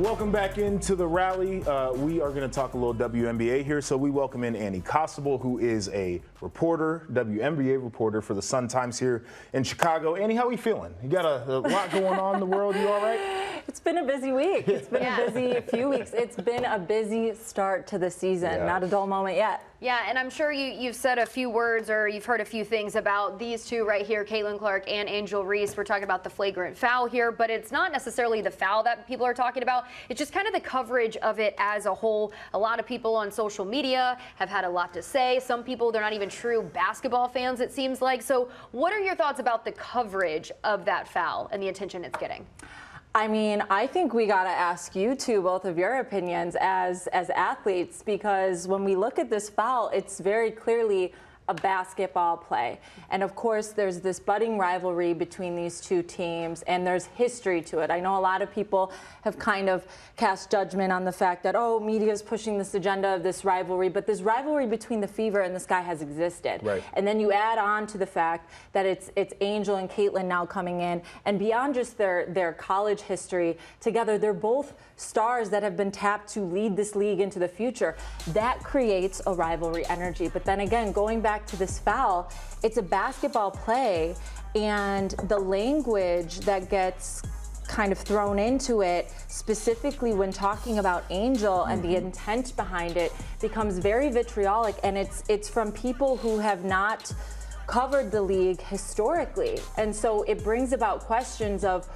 Welcome back into the rally. We are going to talk a little WNBA here. So we welcome in Annie Costabile, who is a reporter, WNBA reporter for the Sun-Times here in Chicago. Annie, how are you feeling? You got a lot going on in the world. You all right? It's been a busy week. It's been a busy few weeks. It's been a busy start to the season. Not a dull moment yet. Yeah, and I'm sure you've said a few words or you've heard a few things about these two right here, Caitlin Clark and Angel Reese. We're talking about the flagrant foul here, but it's not necessarily the foul that people are talking about. It's just kind of the coverage of it as a whole. A lot of people on social media have had a lot to say. Some people, they're not even true basketball fans, it seems like. So what are your thoughts about the coverage of that foul and the attention it's getting? I mean, I think we got to ask you two, both of your opinions as athletes, because when we look at this foul, it's very clearly a basketball play. And of course, there's this budding rivalry between these two teams, and there's history to it. I know a lot of people have kind of cast judgment on the fact that, oh, media is pushing this agenda of this rivalry, but this rivalry between the Fever and the Sky has existed. Right. And then you add on to the fact that it's Angel and Caitlin now coming in, and beyond just their college history together, they're both stars that have been tapped to lead this league into the future. That creates a rivalry energy. But then again, going back to this foul, it's a basketball play, and the language that gets kind of thrown into it, specifically when talking about Angel and the intent behind it, becomes very vitriolic, and it's from people who have not covered the league historically. And so it brings about questions of,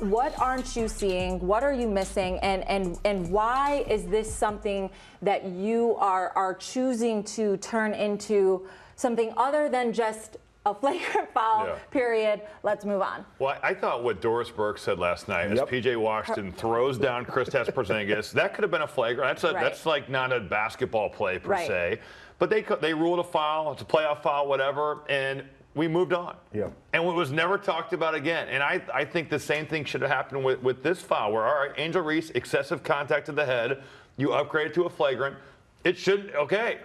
what aren't you seeing? What are you missing? And why is this something that you are choosing to turn into something other than just a flagrant foul, period? Let's move on. Well, I thought what Doris Burke said last night as P.J. Washington throws down Kristaps Porzingis, that could have been a flagrant. That's like not a basketball play per se. But they ruled a foul. It's a playoff foul, whatever, and we moved on. And it was never talked about again. And I think the same thing should have happened with this foul, where, all right, Angel Reese, excessive contact to the head, you upgrade it to a flagrant. It should,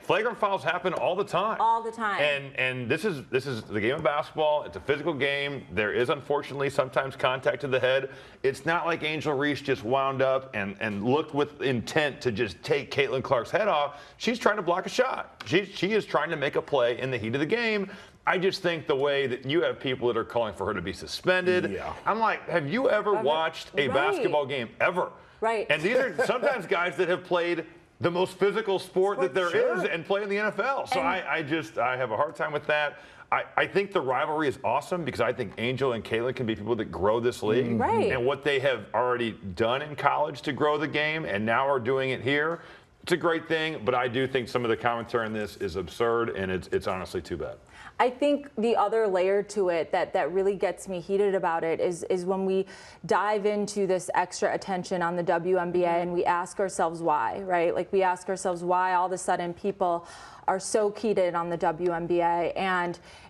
flagrant fouls happen all the time. All the time. And this is the game of basketball. It's a physical game. There is, unfortunately, sometimes contact to the head. It's not like Angel Reese just wound up and looked with intent to just take Caitlin Clark's head off. She's trying to block a shot. She is trying to make a play in the heat of the game. I just think the way that you have people that are calling for her to be suspended. I'm like, have you ever watched a basketball game ever? And these are sometimes guys that have played the most physical sport that there is and play in the NFL. So I have a hard time with that. I think the rivalry is awesome because I think Angel and Caitlin can be people that grow this league. And what they have already done in college to grow the game and now are doing it here, it's a great thing. But I do think some of the commentary on this is absurd, and it's honestly too bad. I think the other layer to it that really gets me heated about it is when we dive into this extra attention on the WNBA and we ask ourselves why, right? Like, we ask ourselves why all of a sudden people are so keyed in on the WNBA,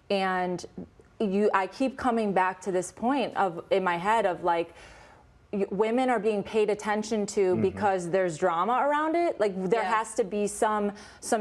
and I keep coming back to this point in my head of, like, women are being paid attention to because there's drama around it. Like, there has to be some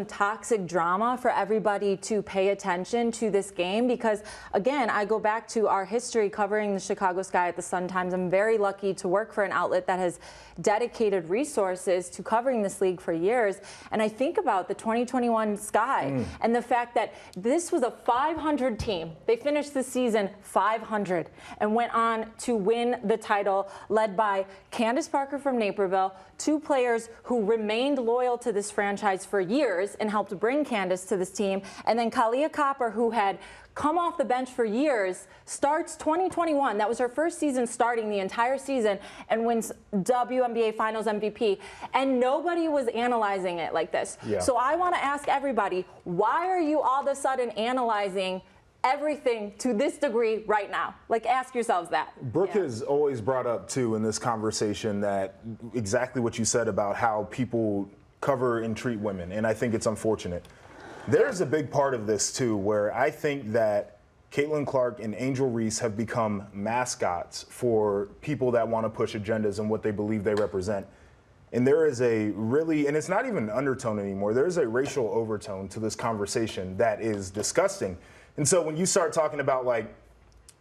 toxic drama for everybody to pay attention to this game, because again, I go back to our history covering the Chicago Sky at the Sun-Times. I'm very lucky to work for an outlet that has dedicated resources to covering this league for years. And I think about the 2021 Sky and the fact that this was a 500 team. They finished the season 500 and went on to win the title, led by Candace Parker from Naperville, two players who remained loyal to this franchise for years and helped bring Candace to this team, and then Kalia Copper, who had come off the bench for years, starts 2021. That was her first season starting the entire season, and wins WNBA Finals MVP. And nobody was analyzing it like this. So I want to ask everybody, why are you all of a sudden analyzing everything to this degree right now? Like, ask yourselves that. Brooke has always brought up, too, in this conversation, that exactly what you said about how people cover and treat women, and I think it's unfortunate. There's a big part of this, too, where I think that Caitlin Clark and Angel Reese have become mascots for people that want to push agendas and what they believe they represent. And there is a really, and it's not even an undertone anymore, there's a racial overtone to this conversation that is disgusting. And so when you start talking about, like,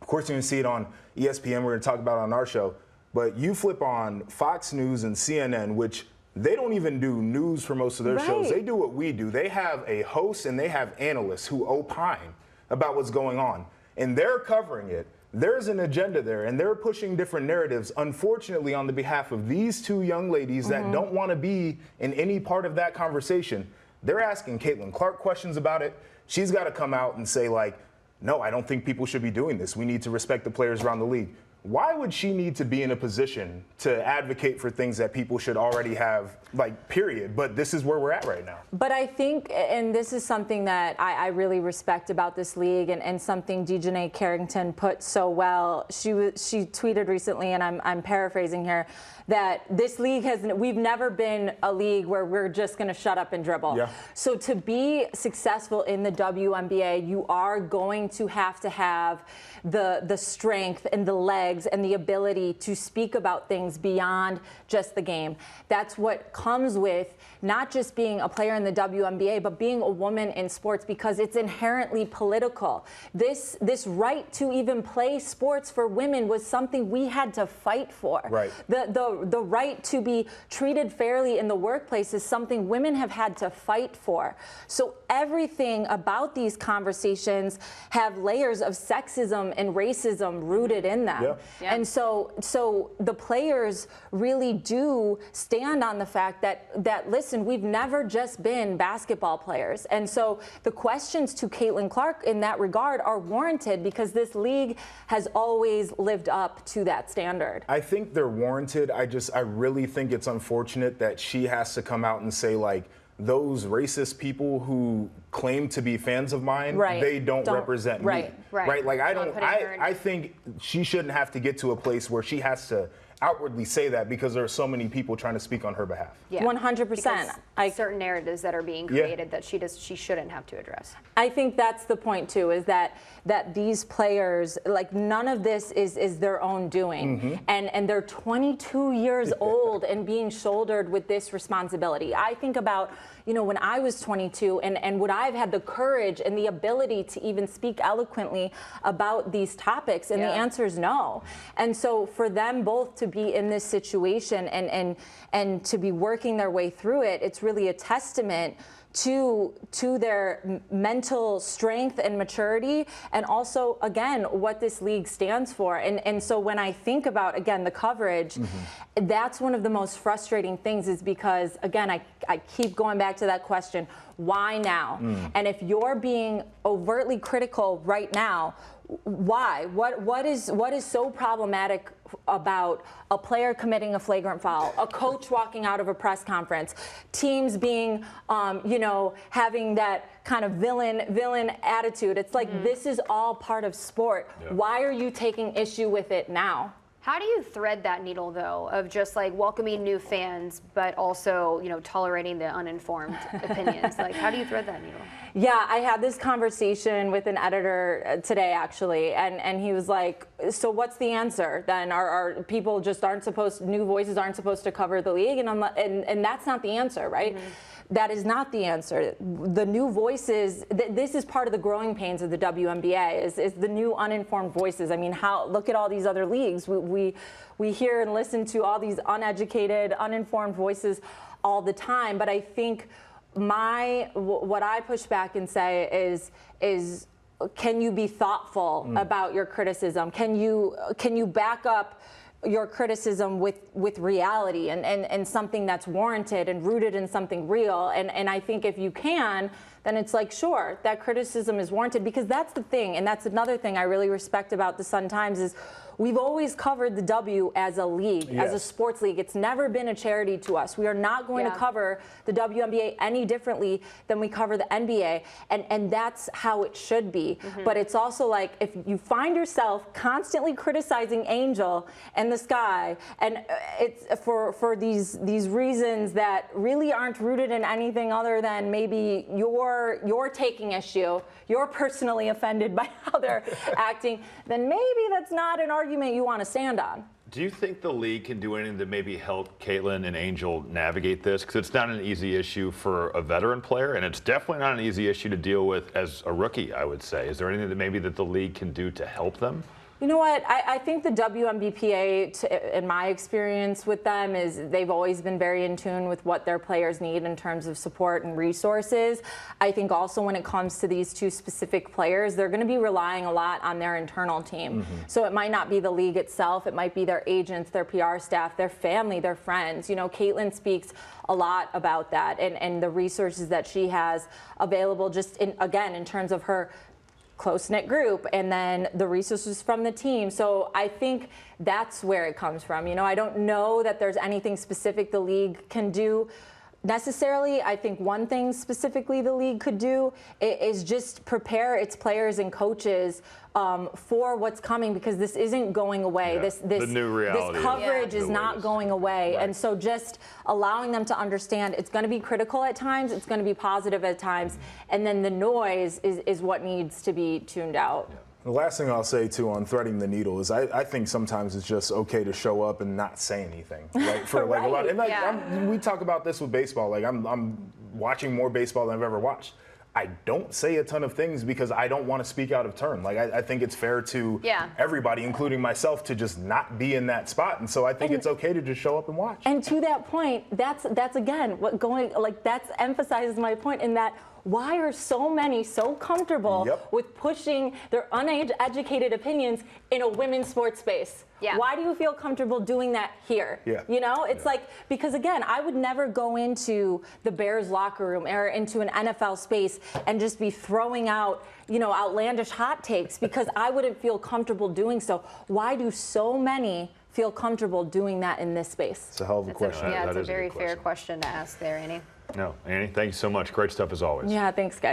of course you're going to see it on ESPN, we're going to talk about it on our show, But you flip on Fox News and CNN, which they don't even do news for most of their shows. They do what we do. They have a host and they have analysts who opine about what's going on. And they're covering it. There's an agenda there, and they're pushing different narratives, unfortunately, on the behalf of these two young ladies that don't want to be in any part of that conversation. They're asking Caitlin Clark questions about it. She's got to come out and say, like, no, I don't think people should be doing this. We need to respect the players around the league. Why would she need to be in a position to advocate for things that people should already have, like, period? But this is where we're at right now. But I think, and this is something that I really respect about this league, and something Dejanay Carrington put so well. She tweeted recently, and I'm paraphrasing here, that this league we've never been a league where we're just going to shut up and dribble. Yeah. So to be successful in the WNBA, you are going to have the strength and the legs and the ability to speak about things beyond just the game. That's what comes with not just being a player in the WNBA, but being a woman in sports, because it's inherently political. This right to even play sports for women was something we had to fight for. Right. The right to be treated fairly in the workplace is something women have had to fight for. So everything about these conversations have layers of sexism and racism rooted in them. Yeah. Yeah. And so the players really do stand on the fact that listen, we've never just been basketball players. And so the questions to Caitlin Clark in that regard are warranted, because this league has always lived up to that standard. I think they're warranted. I really think it's unfortunate that she has to come out and say, like, those racist people who claim to be fans of mine, they don't represent me. Right. Like, I think she shouldn't have to get to a place where she has to outwardly say that, because there are so many people trying to speak on her behalf. Yeah. 100%. Certain narratives that are being created that she shouldn't have to address. I think that's the point too, is that these players, like, none of this is their own doing, and they're 22 years old and being shouldered with this responsibility. I think about, when I was 22 and would I have had the courage and the ability to even speak eloquently about these topics? And the answer is no. And so for them both to be in this situation and to be working their way through it, it's really a testament to their mental strength and maturity, and also, again, what this league stands for. And so when I think about, again, the coverage, that's one of the most frustrating things, is because, again, I keep going back to that question, why now? And if you're being overtly critical right now, why? What is so problematic about a player committing a flagrant foul, a coach walking out of a press conference, teams being, having that kind of villain attitude? It's like, this is all part of sport. Yeah. Why are you taking issue with it now? How do you thread that needle, though, of just like welcoming new fans, but also, tolerating the uninformed opinions? Like, how do you thread that needle? Yeah, I had this conversation with an editor today, actually, and he was like, so what's the answer then? Are people just new voices aren't supposed to cover the league? And that's not the answer, right? That is not the answer. The new voices, this is part of the growing pains of the WNBA, is the new uninformed voices. I mean, look at all these other leagues. We hear and listen to all these uneducated, uninformed voices all the time. But I think what I push back and say is can you be thoughtful about your criticism? Can you back up your criticism with reality and something that's warranted and rooted in something real? And I think if you can, then it's like, sure, that criticism is warranted, because that's the thing, and that's another thing I really respect about the Sun-Times, is we've always covered the W as a league, as a sports league. It's never been a charity to us. We are not going to cover the WNBA any differently than we cover the NBA, and that's how it should be. But it's also like, if you find yourself constantly criticizing Angel and the Sky, and it's for these reasons that really aren't rooted in anything other than maybe you're taking issue, you're personally offended by how they're acting, then maybe that's not an argument you want to stand on. Do you think the league can do anything to maybe help Caitlin and Angel navigate this? Because it's not an easy issue for a veteran player, and it's definitely not an easy issue to deal with as a rookie, I would say. Is there anything that the league can do to help them? You know what? I think the WNBPA, in my experience with them, is they've always been very in tune with what their players need in terms of support and resources. I think also when it comes to these two specific players, they're going to be relying a lot on their internal team. So it might not be the league itself. It might be their agents, their PR staff, their family, their friends. You know, Caitlin speaks a lot about that and the resources that she has available just in terms of her close-knit group and then the resources from the team. So I think that's where it comes from. You know, I don't know that there's anything specific the league can do necessarily. I think one thing specifically the league could do is just prepare its players and coaches for what's coming, because this isn't going away. Yeah. The new reality this coverage is the not latest. going away. Right. And so just allowing them to understand it's going to be critical at times, it's going to be positive at times, and then the noise is what needs to be tuned out. Yeah. The last thing I'll say too on threading the needle is I think sometimes it's just okay to show up and not say anything. Like for like a lot, and like Yeah. we talk about this with baseball. Like I'm watching more baseball than I've ever watched. I don't say a ton of things because I don't want to speak out of turn. Like I think it's fair to everybody, including myself, to just not be in that spot. And so I think it's okay to just show up and watch. And to that point, that's again what that's emphasizes my point in that. Why are so many so comfortable with pushing their uneducated opinions in a women's sports space? Yeah. Why do you feel comfortable doing that here? Yeah. You know, it's like, because again, I would never go into the Bears locker room or into an NFL space and just be throwing out, you know, outlandish hot takes because I wouldn't feel comfortable doing so. Why do so many feel comfortable doing that in this space? It's a hell of a question. Yeah, That it's a is a very good fair question to ask there, Annie. No, Annie, thank you so much. Great stuff as always. Yeah, thanks, guys.